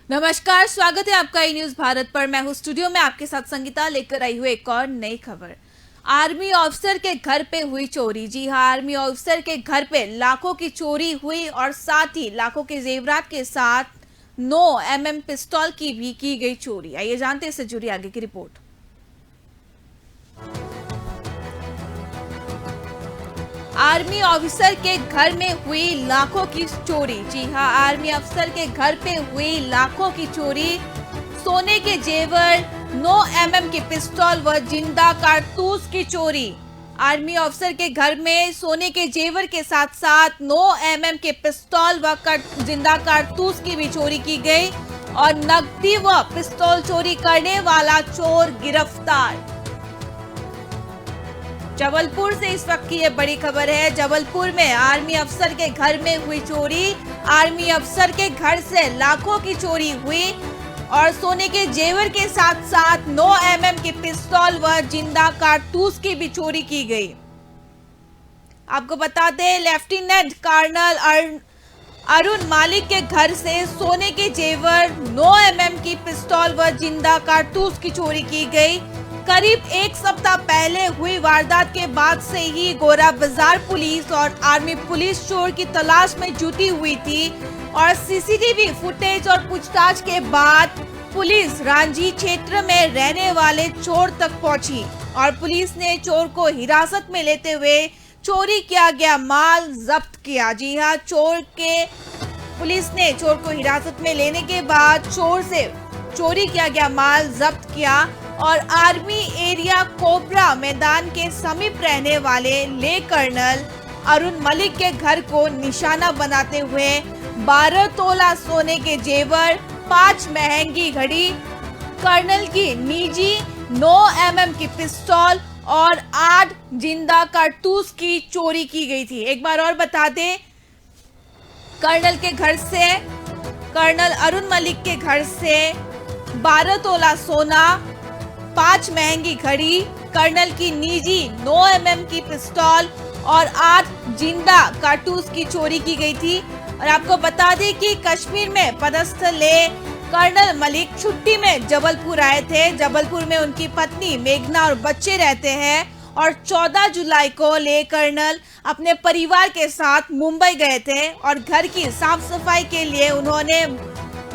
नमस्कार, स्वागत है आपका ई न्यूज भारत पर। मैं हूं स्टूडियो में आपके साथ संगीता, लेकर आई हूं एक और नई खबर। आर्मी ऑफिसर के घर पे हुई चोरी। जी हां, आर्मी ऑफिसर के घर पे लाखों की चोरी हुई और साथ ही लाखों के जेवरात के साथ 9 mm पिस्तौल की भी की गई चोरी। आइए जानते हैं इससे जुड़ी आगे की रिपोर्ट। आर्मी ऑफिसर के घर में हुई लाखों की चोरी। जी हां, आर्मी अफसर के घर पे हुई लाखों की चोरी। सोने के जेवर, 9 mm की पिस्तौल व जिंदा कारतूस की चोरी। आर्मी ऑफिसर के घर में सोने के जेवर के साथ साथ 9 mm के पिस्तौल व जिंदा कारतूस की भी चोरी की गई और नकदी व पिस्तौल चोरी करने वाला चोर गिरफ्तार। जबलपुर से इस वक्त की ये बड़ी खबर है। जबलपुर में आर्मी अफसर के घर में हुई चोरी। आर्मी अफसर के घर से लाखों की चोरी हुई और सोने के जेवर के साथ साथ 9 mm की पिस्तौल व जिंदा कारतूस की भी चोरी की गई। आपको बता दें, लेफ्टिनेंट कर्नल अरुण मलिक के घर से सोने के जेवर, 9 mm की पिस्तौल व जिंदा कारतूस की चोरी की गई। करीब एक सप्ताह पहले हुई वारदात के बाद से ही गोरा बाजार पुलिस और आर्मी पुलिस चोर की तलाश में जुटी हुई थी और सीसीटीवी फुटेज और पूछताछ के बाद पुलिस रांझी क्षेत्र में रहने वाले चोर तक पहुंची और पुलिस ने चोर को हिरासत में लेते हुए चोरी किया गया माल जब्त किया। जी हां, पुलिस ने चोर को हिरासत में लेने के बाद चोर से चोरी किया गया माल जब्त किया और आर्मी एरिया कोबरा मैदान के समीप रहने वाले ले कर्नल अरुण मलिक के घर को निशाना बनाते हुए 12 तोला सोने के जेवर, 5 महंगी घड़ी, कर्नल की निजी 9 mm की पिस्तौल और 8 जिंदा कारतूस की चोरी की गई थी। एक बार और बता दें, कर्नल अरुण मलिक के घर से 12 तोला सोना, 5 महंगी घड़ी, कर्नल की निजी 9 mm की पिस्तौल और 8 जिंदा कारतूस की चोरी की गई थी। और आपको बता दें कि कश्मीर में पदस्थ ले कर्नल मलिक छुट्टी में जबलपुर आए थे। जबलपुर में उनकी पत्नी मेघना और बच्चे रहते हैं और 14 जुलाई को ले कर्नल अपने परिवार के साथ मुंबई गए थे और घर की साफ सफाई के लिए उन्होंने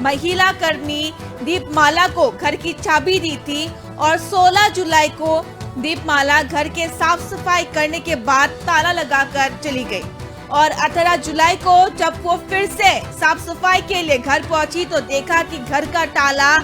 महिला कर्मी दीपमाला को घर की चाबी दी थी और 16 जुलाई को दीपमाला घर के साफ सफाई करने के बाद ताला लगाकर चली गई और 18 जुलाई को जब वो फिर से साफ सफाई के लिए घर पहुंची तो देखा कि घर का ताला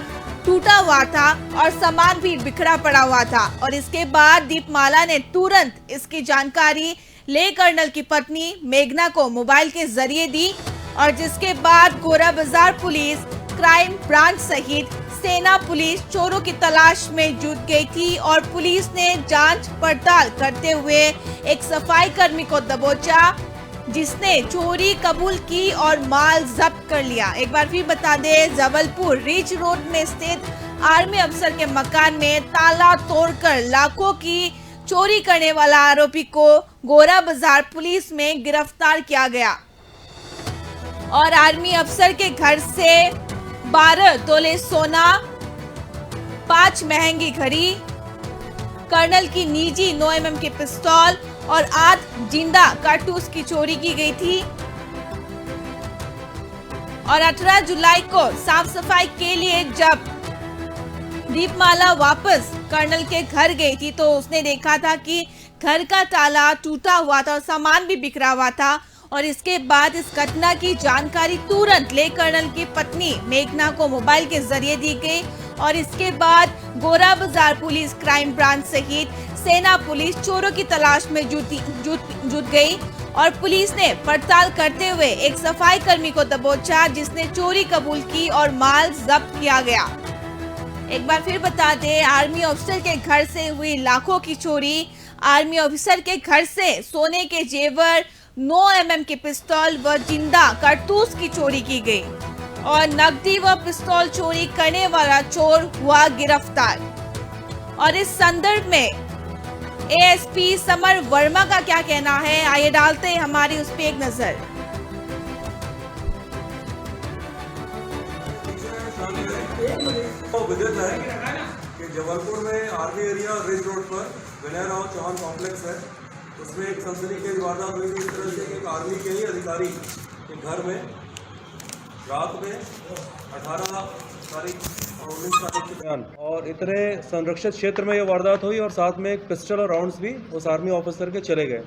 टूटा हुआ था और सामान भी बिखरा पड़ा हुआ था। और इसके बाद दीपमाला ने तुरंत इसकी जानकारी ले कर्नल की पत्नी मेघना को मोबाइल के जरिए दी और जिसके बाद गोरा बाजार पुलिस, क्राइम ब्रांच सहित सेना पुलिस चोरों की तलाश में जुट गई थी और पुलिस ने जांच पड़ताल करते हुए एक सफाई कर्मी को दबोचा जिसने चोरी कबूल की और माल जब्त कर लिया। एक बार फिर बता दें, जबलपुर रिच रोड में स्थित आर्मी अफसर के मकान में ताला तोड़कर लाखों की चोरी करने वाला आरोपी को गोरा बाजार पुलिस में गिरफ्तार किया गया और आर्मी अफसर के घर से 12 तोले सोना, 5 महंगी घड़ी, कर्नल की निजी 9 mm की पिस्तौल और 8 जिंदा कारतूस की चोरी की गई थी। और 18 जुलाई को साफ सफाई के लिए जब दीपमाला वापस कर्नल के घर गई थी तो उसने देखा था कि घर का ताला टूटा हुआ था और सामान भी बिखरा हुआ था और इसके बाद इस घटना की जानकारी तुरंत ले कर्नल की पत्नी मेघना को मोबाइल के जरिए दी गई और इसके बाद गोरा बाजार पुलिस, क्राइम ब्रांच सहित सेना पुलिस चोरों की तलाश में जुट गई और पुलिस ने पड़ताल करते हुए एक सफाई कर्मी को दबोचा जिसने चोरी कबूल की और माल जब्त किया गया। एक बार फिर बता दें, आर्मी ऑफिसर के घर से हुई लाखों की चोरी। आर्मी ऑफिसर के घर से सोने के जेवर, 9 mm की पिस्तौल व जिंदा कारतूस की चोरी की गई और नकदी व पिस्तौल चोरी करने वाला चोर हुआ गिरफ्तार। और इस संदर्भ में एएसपी समर वर्मा का क्या कहना है, आइए डालते हैं हमारी उस पर एक नजर। तो विदित है कि जबलपुर में आर्मी एरिया रिज रोड पर विनय राव चौहान कॉम्प्लेक्स है, उसमें एक सनसनीखेज वारदात हुई थी। इस तरह से एक आर्मी के ही अधिकारी के घर में रात में 18 तारीख और 19 तारीख के दौरान और इतने संरक्षित क्षेत्र में ये वारदात हुई और साथ में एक पिस्टल और राउंड्स भी उस आर्मी ऑफिसर के चले गए।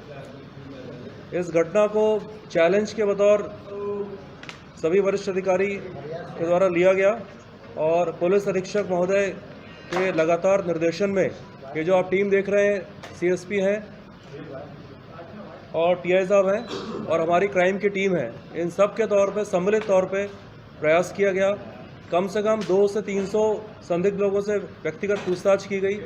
इस घटना को चैलेंज के बतौर सभी वरिष्ठ अधिकारी के द्वारा लिया गया और पुलिस अधीक्षक महोदय के लगातार निर्देशन में ये जो आप टीम देख रहे हैं, सीएसपी हैं और टीआई साहब हैं और हमारी क्राइम की टीम है, इन सब के तौर पे सम्मिलित तौर पे प्रयास किया गया। कम से कम 200 से 300 संदिग्ध लोगों से व्यक्तिगत पूछताछ की गई,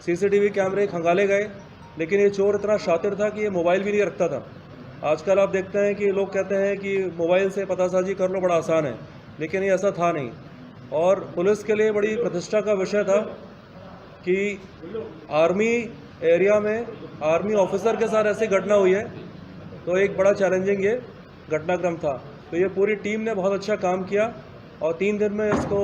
सीसीटीवी कैमरे खंगाले गए, लेकिन ये चोर इतना शातिर था कि ये मोबाइल भी नहीं रखता था। आजकल आप देखते हैं कि लोग कहते हैं कि मोबाइल से पतासाजी कर लो, बड़ा आसान है, लेकिन ये ऐसा था नहीं। और पुलिस के लिए बड़ी प्रतिष्ठा का विषय था कि आर्मी एरिया में आर्मी ऑफिसर के साथ ऐसी घटना हुई है, तो एक बड़ा चैलेंजिंग ये घटनाक्रम था। तो ये पूरी टीम ने बहुत अच्छा काम किया और 3 दिन में इसको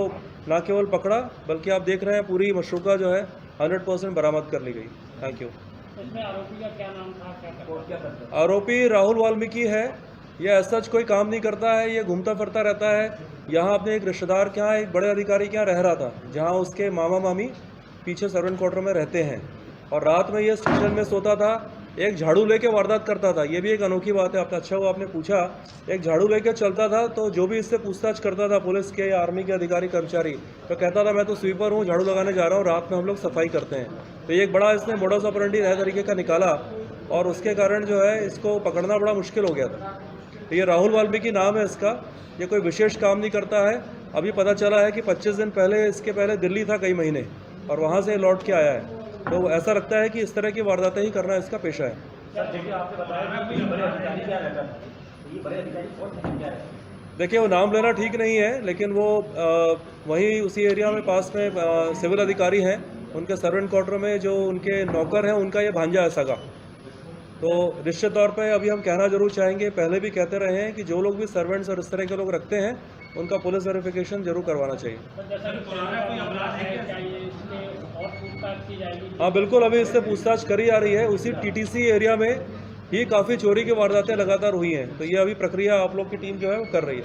न केवल पकड़ा बल्कि आप देख रहे हैं पूरी मशरूका जो है 100% बरामद कर ली गई। Thank you. इसमें आरोपी का क्या नाम था, क्या करता था? आरोपी राहुल वाल्मीकि है। यह ऐसा कोई काम नहीं करता है, ये घूमता फिरता रहता है। यहाँ अपने एक रिश्तेदार के यहाँ, एक बड़े अधिकारी के यहाँ रह रहा था, जहाँ उसके मामा मामी पीछे सर्वेंट क्वार्टर में रहते हैं, और रात में ये स्टेशन में सोता था, एक झाड़ू लेके वारदात करता था। ये भी एक अनोखी बात है, आपने अच्छा हुआ आपने पूछा। एक झाड़ू लेके चलता था, तो जो भी इससे पूछताछ करता था पुलिस के या आर्मी के अधिकारी कर्मचारी, तो कहता था मैं तो स्वीपर हूँ, झाड़ू लगाने जा रहा हूँ, रात में हम लोग सफाई करते हैं। तो ये एक बड़ा इसने मोडस ऑपरेंडी नए तरीके का निकाला और उसके कारण जो है इसको पकड़ना बड़ा मुश्किल हो गया था। तो ये राहुल वाल्मीकि नाम है इसका, ये कोई विशेष काम नहीं करता है। अभी पता चला है कि 25 दिन पहले इसके पहले दिल्ली था कई महीने और वहाँ से लौट के आया है। तो ऐसा लगता है कि इस तरह की वारदातें ही करना इसका पेशा है। देखिए वो नाम लेना ठीक नहीं है, लेकिन वो वहीं उसी एरिया में पास में सिविल अधिकारी हैं, उनके सर्वेंट क्वार्टर में जो उनके नौकर हैं उनका ये भांजा है सगा। तो निश्चित तौर पे अभी हम कहना जरूर चाहेंगे, पहले भी कहते रहे हैं कि जो लोग भी सर्वेंट्स और इस तरह के लोग रखते हैं उनका पुलिस वेरिफिकेशन जरूर करवाना चाहिए। हाँ बिल्कुल, अभी इससे पूछताछ करी जा रही है। उसी टीटीसी एरिया में ही काफ़ी चोरी की वारदातें लगातार हुई हैं, तो ये अभी प्रक्रिया आप लोग की टीम जो है वो कर रही है।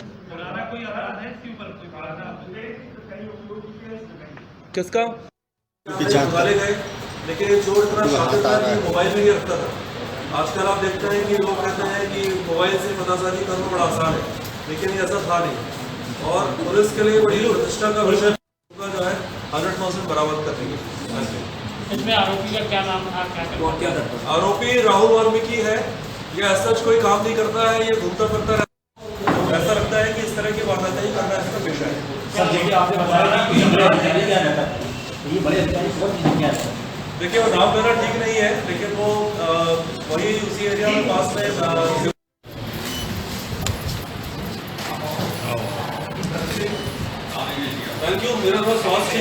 किसका निकाले गए, लेकिन ये चोर इतना शातिर था कि मोबाइल भी नहीं रखता था। आजकल आप देखते हैं कि लोग कहते हैं कि मोबाइल से पतासाजी करना बड़ा आसान है, लेकिन ये ऐसा था नहीं। और पुलिस के लिए बड़ी प्रतिष्ठा का विषय जो है 100% बरामद कर देंगे। इसमें आरोपी का क्या नाम था, क्या करता था? आरोपी राहुल वाल्मीकि है। ये ऐसा कोई काम नहीं करता है, ये घूमता फिरता रहता है। ऐसा लगता है कि इस तरह की वारदातें ही करना इसका पेशा है। सर देखिए आपने बताया कि बड़े अधिकारी क्या रहता है, ये बड़े अधिकारी बहुत क्या है? देखिए वो नाम लेना ठीक नहीं है, लेकिन वो वही उसी एरिया में पास में थैंक यू। मेरा पास स्वास्थ्य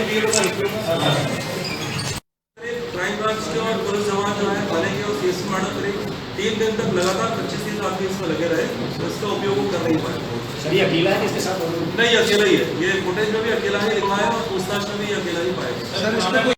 क्राइम ब्रांच के और पुलिस जवान जो है थाने के और सीएसपी मैडम करीब 3 दिन तक लगातार 25-30 आदमी इसमें लगे रहे, तो इसका उपयोग वो कर नहीं पाए। सर ये अकेला है, इसके साथ नहीं अकेला ही है, ये फुटेज में भी अकेला ही लिखा है और पूछताछ में भी अकेला ही पाया।